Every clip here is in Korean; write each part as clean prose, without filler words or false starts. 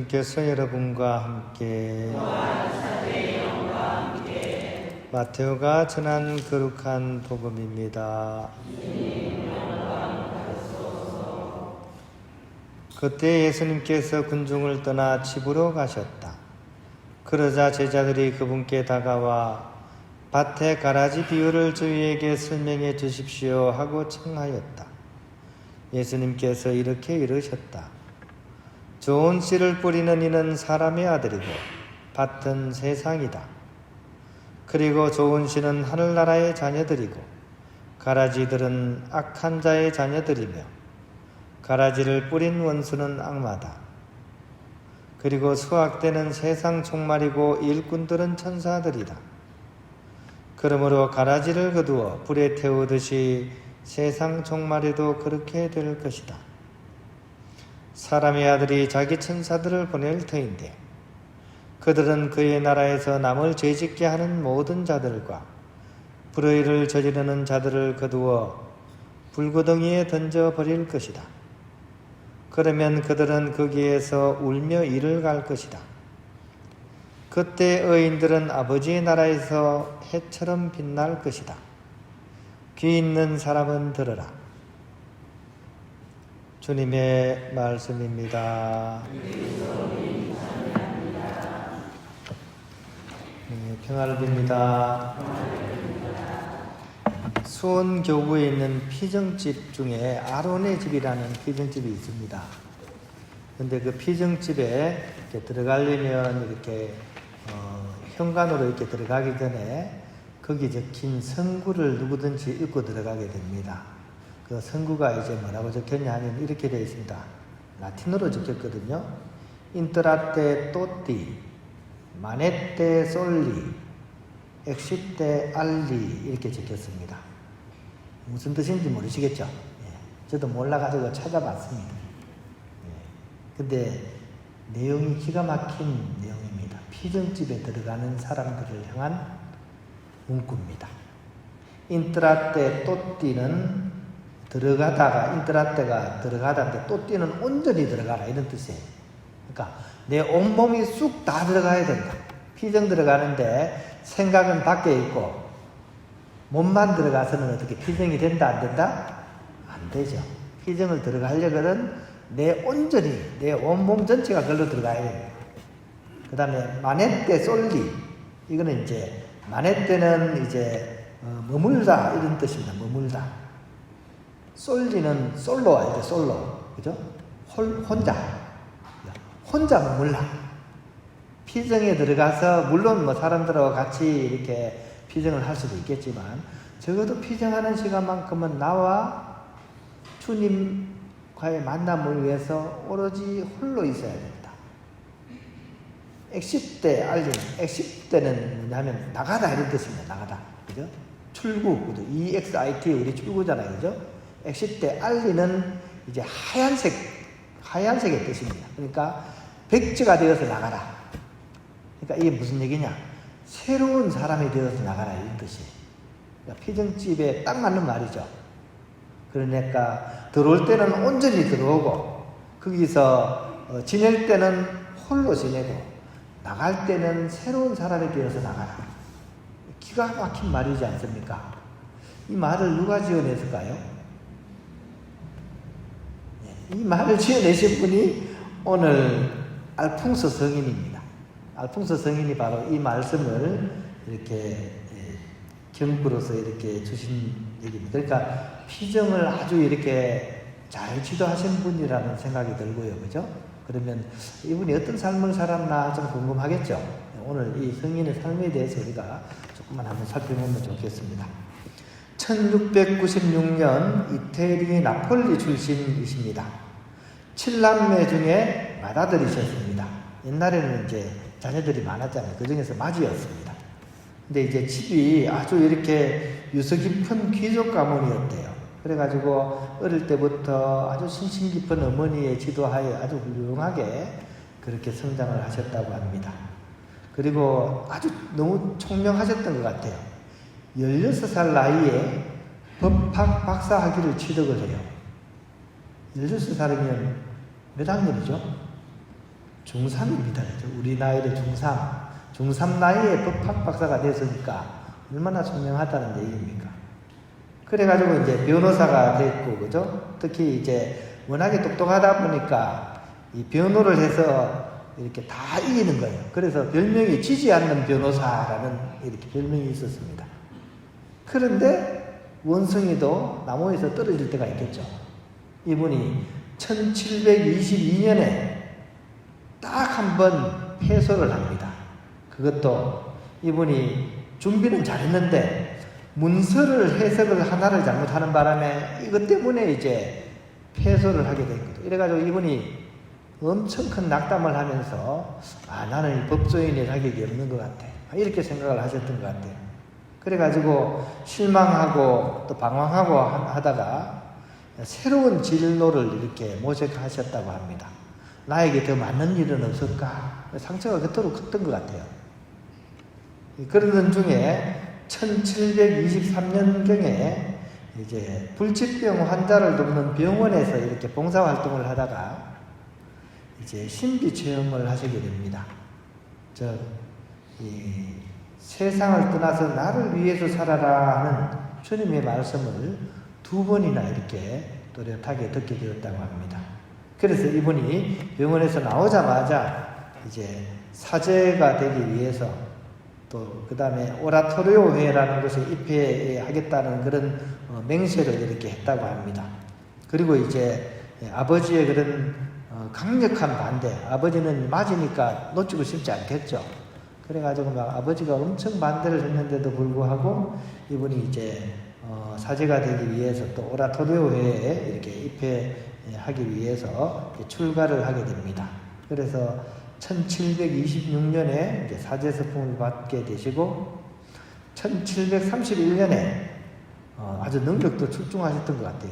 예수님께서 여러분과 함께 마테오가 전한 거룩한 복음입니다. 그때 예수님께서 군중을 떠나 집으로 가셨다. 그러자 제자들이 그분께 다가와 밭의 가라지 비유를 저희에게 설명해 주십시오 하고 청하였다. 예수님께서 이렇게 이르셨다. 좋은 씨를 뿌리는 이는 사람의 아들이고 밭은 세상이다. 그리고 좋은 씨는 하늘나라의 자녀들이고 가라지들은 악한 자의 자녀들이며 가라지를 뿌린 원수는 악마다. 그리고 수확되는 세상 종말이고 일꾼들은 천사들이다. 그러므로 가라지를 거두어 불에 태우듯이 세상 종말에도 그렇게 될 것이다. 사람의 아들이 자기 천사들을 보낼 터인데 그들은 그의 나라에서 남을 죄짓게 하는 모든 자들과 불의를 저지르는 자들을 거두어 불구덩이에 던져버릴 것이다. 그러면 그들은 거기에서 울며 이를 갈 것이다. 그때 의인들은 아버지의 나라에서 해처럼 빛날 것이다. 귀 있는 사람은 들으라. 주님의 말씀입니다. 평화를 빕니다. 수원 교구에 있는 피정집 중에 아론의 집이라는 피정집이 있습니다. 근데 그 피정집에 이렇게 들어가려면 이렇게 현관으로 이렇게 들어가기 전에 거기 적힌 성구를 누구든지 읽고 들어가게 됩니다. 그 성구가 이제 뭐라고 적혔냐 하면 이렇게 되어 있습니다. 라틴어로 적혔거든요. 인트라테 또띠, 마네테 솔리, 엑시테 알리 이렇게 적혔습니다. 무슨 뜻인지 모르시겠죠? 예, 저도 몰라가지고 찾아봤습니다. 예, 근데 내용이 기가 막힌 내용입니다. 피정집에 들어가는 사람들을 향한 문구입니다. 인트라테 또띠는 들어가다가, 인트라테가 들어가다인데 또띠는 온전히 들어가라 이런 뜻이에요. 그러니까 내 온몸이 쑥 다 들어가야 된다. 피정 들어가는데 생각은 밖에 있고 몸만 들어가서는 어떻게 피정이 된다 안 된다? 안 되죠. 피정을 들어가려면 내 온전히 내 온몸 전체가 그걸로 들어가야 됩니다. 그 다음에 마네테 솔리, 이거는 이제 마네테는 이제 머물다 이런 뜻입니다. 머물다. 솔리는 솔로와 이제 솔로, 그죠? 혼자 머물라. 피정에 들어가서 물론 뭐 사람들하고 같이 이렇게 피정을 할 수도 있겠지만 적어도 피정하는 시간만큼은 나와 주님과의 만남을 위해서 오로지 홀로 있어야 됩니다. 엑시테 알림, 엑시테는 뭐냐면 나가다 이런 뜻입니다. 나가다, 그죠? 출구, 그죠? EXIT 우리 출구잖아요, 그죠? 엑시테 알리는 이제 하얀색의 뜻입니다. 그러니까 백지가 되어서 나가라. 그러니까 이게 무슨 얘기냐? 새로운 사람이 되어서 나가라 이런 뜻이에요. 그러니까 피정집에 딱 맞는 말이죠. 그러니까 들어올 때는 온전히 들어오고 거기서 지낼 때는 홀로 지내고 나갈 때는 새로운 사람이 되어서 나가라. 기가 막힌 말이지 않습니까? 이 말을 누가 지어냈을까요? 이 말을 지어내신 분이 오늘 알풍서 성인입니다. 알풍서 성인이 바로 이 말씀을 이렇게 경부로서 이렇게 주신 얘기입니다. 그러니까 피정을 아주 이렇게 잘 지도하신 분이라는 생각이 들고요. 그죠? 그러면 이분이 어떤 삶을 살았나 좀 궁금하겠죠? 오늘 이 성인의 삶에 대해서 우리가 조금만 한번 살펴보면 좋겠습니다. 1696년 이태리 나폴리 출신이십니다. 7남매 중에 맏아들이셨습니다. 옛날에는 이제 자녀들이 많았잖아요. 그 중에서 맏이었습니다. 근데 이제 집이 아주 이렇게 유서 깊은 귀족 가문이었대요. 그래가지고 어릴 때부터 아주 신심 깊은 어머니의 지도하에 아주 훌륭하게 그렇게 성장을 하셨다고 합니다. 그리고 아주 너무 총명하셨던 것 같아요. 16살 나이에 법학 박사 학위를 취득을 해요. 16살이면 몇 학년이죠? 중3입니다. 우리 나이로 중3 나이에 법학 박사가 됐으니까 얼마나 총명하다는 얘기입니까? 그래가지고 이제 변호사가 됐고, 그죠? 특히 이제 워낙에 똑똑하다 보니까 이 변호를 해서 이렇게 다 이기는 거예요. 그래서 별명이 지지 않는 변호사라는 이렇게 별명이 있었습니다. 그런데 원숭이도 나무에서 떨어질 때가 있겠죠. 이분이 1722년에 딱 한 번 패소를 합니다. 그것도 이분이 준비는 잘했는데 문서를 해석을 하나를 잘못하는 바람에 이것 때문에 이제 패소를 하게 된 거죠. 이래가지고 이분이 엄청 큰 낙담을 하면서 나는 법조인의 자격이 없는 것 같아. 이렇게 생각을 하셨던 것 같아요. 그래가지고 실망하고 또 방황하고 하다가 새로운 진로를 이렇게 모색하셨다고 합니다. 나에게 더 맞는 일은 없을까? 상처가 그토록 컸던 것 같아요. 그러던 중에 1723년경에 이제 불치병 환자를 돕는 병원에서 이렇게 봉사활동을 하다가 이제 신비 체험을 하시게 됩니다. 이 세상을 떠나서 나를 위해서 살아라 하는 주님의 말씀을 2번이나 이렇게 또렷하게 듣게 되었다고 합니다. 그래서 이분이 병원에서 나오자마자 이제 사제가 되기 위해서 또 그 다음에 오라토리오 회라는 곳에 입회하겠다는 그런 맹세를 이렇게 했다고 합니다. 그리고 이제 아버지의 그런 강력한 반대, 아버지는 맞으니까 놓치고 싶지 않겠죠. 그래가지고 막 아버지가 엄청 반대를 했는데도 불구하고 이분이 이제 사제가 되기 위해서 또 오라토리오 회에 이렇게 입회하기 위해서 출가를 하게 됩니다. 그래서 1726년에 이제 사제서품을 받게 되시고 1731년에 아주 능력도 출중하셨던 것 같아요.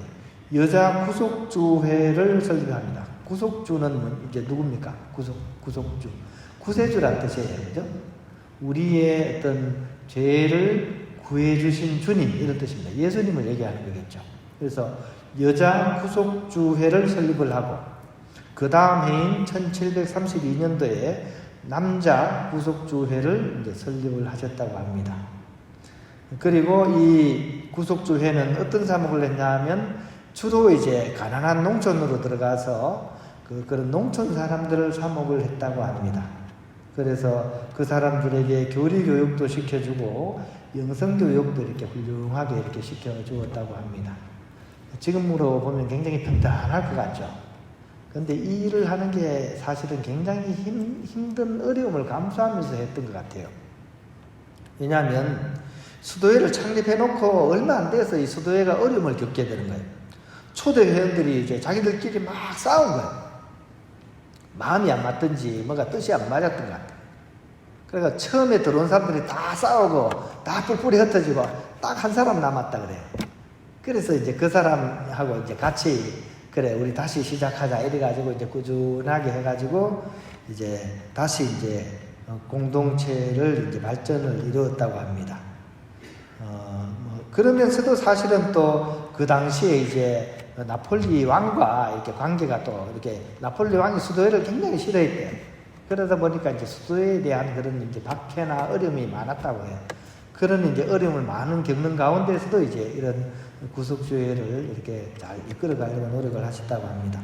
여자 구속주회를 설립합니다. 구속주는 이제 누굽니까? 구속주. 구세주란 뜻이에요. 그죠? 우리의 어떤 죄를 구해주신 주님, 이런 뜻입니다. 예수님을 얘기하는 거겠죠. 그래서 여자 구속주회를 설립을 하고, 그 다음 해인 1732년도에 남자 구속주회를 이제 설립을 하셨다고 합니다. 그리고 이 구속주회는 어떤 사목을 했냐 하면, 주로 이제 가난한 농촌으로 들어가서 그런 농촌 사람들을 사목을 했다고 합니다. 그래서 그 사람들에게 교리 교육도 시켜주고 영성 교육도 이렇게 훌륭하게 이렇게 시켜주었다고 합니다. 지금으로 보면 굉장히 평탄할 것 같죠. 그런데 이 일을 하는 게 사실은 굉장히 힘든 어려움을 감수하면서 했던 것 같아요. 왜냐하면 수도회를 창립해놓고 얼마 안 돼서 이 수도회가 어려움을 겪게 되는 거예요. 초대 회원들이 이제 자기들끼리 막 싸운 거예요. 마음이 안 맞든지 뭔가 뜻이 안 맞았던 것 같아요. 그러니까 처음에 들어온 사람들이 다 싸우고 다 뿔뿔이 흩어지고 딱 한 사람 남았다 그래요. 그래서 이제 그 사람하고 이제 같이 그래 우리 다시 시작하자 이래가지고 이제 꾸준하게 해가지고 이제 다시 이제 공동체를 이제 발전을 이루었다고 합니다. 그러면서도 사실은 또 그 당시에 이제 나폴리 왕과 이렇게 관계가 또 이렇게 나폴리 왕이 수도회를 굉장히 싫어했대요. 그러다 보니까 이제 수도회에 대한 그런 이제 박해나 어려움이 많았다고 해요. 그런 이제 어려움을 많은 겪는 가운데서도 이제 이런 구속주회를 이렇게 잘 이끌어가려고 노력을 하셨다고 합니다.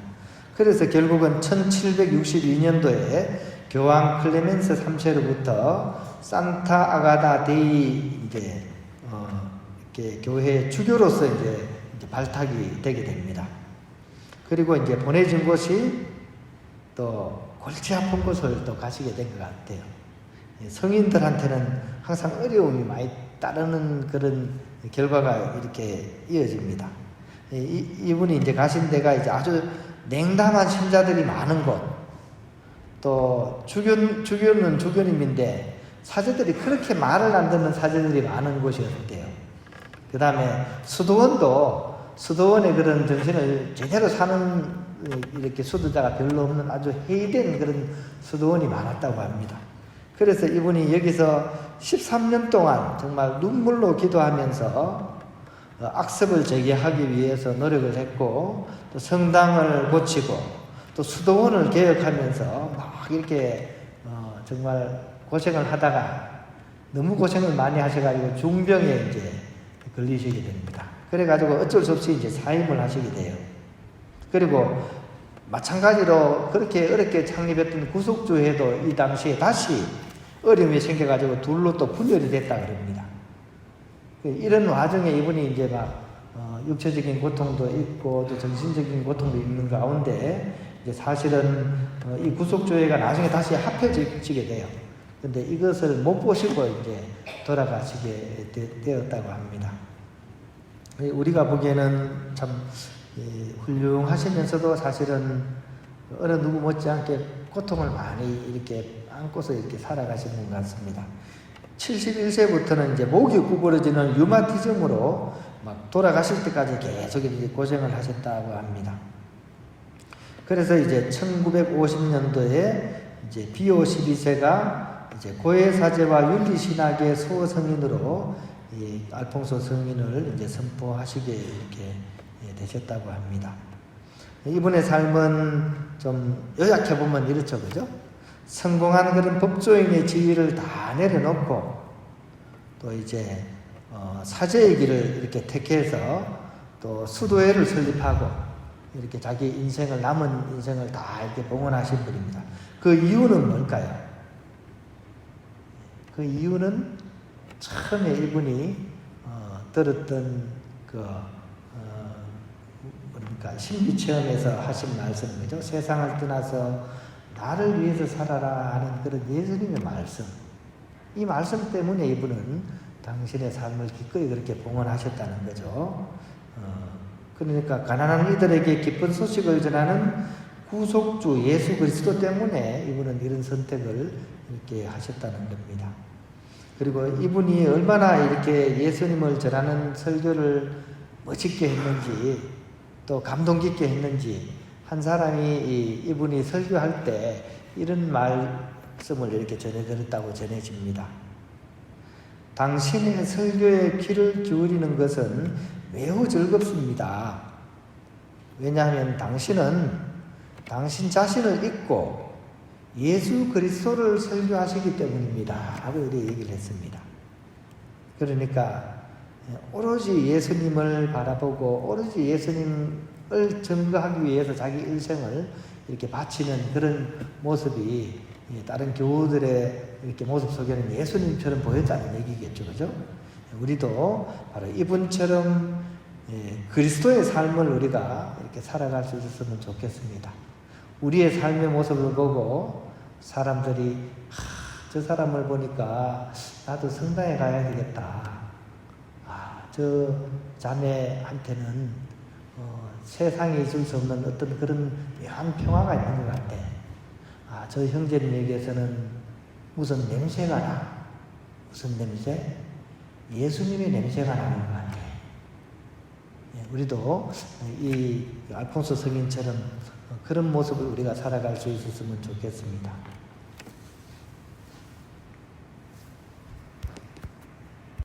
그래서 결국은 1762년도에 교황 클레멘스 3세로부터 산타 아가다 데이 이제 이렇게 교회 주교로서 이제 발탁이 되게 됩니다. 그리고 이제 보내진 곳이 또 골치 아픈 곳을 또 가시게 된 것 같아요. 성인들한테는 항상 어려움이 많이 따르는 그런 결과가 이렇게 이어집니다. 이분이 이제 가신 데가 이제 아주 냉담한 신자들이 많은 곳, 또 주교는 주교님인데 사제들이 그렇게 말을 안 듣는 사제들이 많은 곳이었대요. 그 다음에 수도원의 그런 정신을 제대로 사는 이렇게 수도자가 별로 없는 아주 해이된 그런 수도원이 많았다고 합니다. 그래서 이분이 여기서 13년 동안 정말 눈물로 기도하면서 악습을 재개하기 위해서 노력을 했고, 또 성당을 고치고, 또 수도원을 개혁하면서 막 이렇게 정말 고생을 하다가 너무 고생을 많이 하셔가지고 중병에 이제 걸리시게 됩니다. 그래가지고 어쩔 수 없이 이제 사임을 하시게 돼요. 그리고 마찬가지로 그렇게 어렵게 창립했던 구속주회도 이 당시에 다시 어려움이 생겨가지고 둘로 또 분열이 됐다 그럽니다. 이런 와중에 이분이 이제 막 육체적인 고통도 있고 또 정신적인 고통도 있는 가운데 이제 사실은 이 구속주회가 나중에 다시 합해지게 돼요. 근데 이것을 못 보시고 이제 돌아가시게 되었다고 합니다. 우리가 보기에는 참 훌륭하시면서도 사실은 어느 누구 못지않게 고통을 많이 이렇게 안고서 이렇게 살아가시는 것 같습니다. 71세부터는 이제 목이 구부러지는 류마티즘으로 막 돌아가실 때까지 계속 이제 고생을 하셨다고 합니다. 그래서 이제 1950년도에 이제 비오 12세가 이제 고해사제와 윤리신학의 소성인으로 이 알퐁소 성인을 이제 선포하시게 이렇게 되셨다고 합니다. 이분의 삶은 좀 요약해보면 이렇죠, 그죠? 성공한 그런 법조인의 지위를 다 내려놓고 또 이제 사제의 길을 이렇게 택해서 또 수도회를 설립하고 이렇게 자기 인생을 남은 인생을 다 이렇게 봉헌하신 분입니다. 그 이유는 뭘까요? 그 이유는 처음에 이분이 들었던 그러니까 신비체험에서 하신 말씀이죠. 세상을 떠나서 나를 위해서 살아라 하는 그런 예수님의 말씀. 이 말씀 때문에 이분은 당신의 삶을 기꺼이 그렇게 봉헌하셨다는 거죠. 그러니까 가난한 이들에게 기쁜 소식을 전하는 구속주 예수 그리스도 때문에 이분은 이런 선택을 이렇게 하셨다는 겁니다. 그리고 이분이 얼마나 이렇게 예수님을 전하는 설교를 멋있게 했는지 또 감동 깊게 했는지 한 사람이 이분이 설교할 때 이런 말씀을 이렇게 전해드렸다고 전해집니다. 당신의 설교에 귀를 기울이는 것은 매우 즐겁습니다. 왜냐하면 당신은 당신 자신을 잊고 예수 그리스도를 설교하시기 때문입니다. 라고 이렇게 얘기를 했습니다. 그러니까 오로지 예수님을 바라보고 오로지 예수님을 증거하기 위해서 자기 일생을 이렇게 바치는 그런 모습이 다른 교우들의 이렇게 모습 속에는 예수님처럼 보였다는 얘기겠죠, 그죠? 우리도 바로 이분처럼 그리스도의 삶을 우리가 이렇게 살아갈 수 있었으면 좋겠습니다. 우리의 삶의 모습을 보고 사람들이 저 사람을 보니까 나도 성당에 가야 되겠다. 저 자매한테는 세상에 줄 수 없는 어떤 그런 묘한 평화가 있는 것 같아. 저 형제님에게서는 무슨 냄새가 나. 무슨 냄새? 예수님의 냄새가 나는 것 같아. 우리도 이 알폰소 성인처럼 그런 모습을 우리가 살아갈 수 있었으면 좋겠습니다.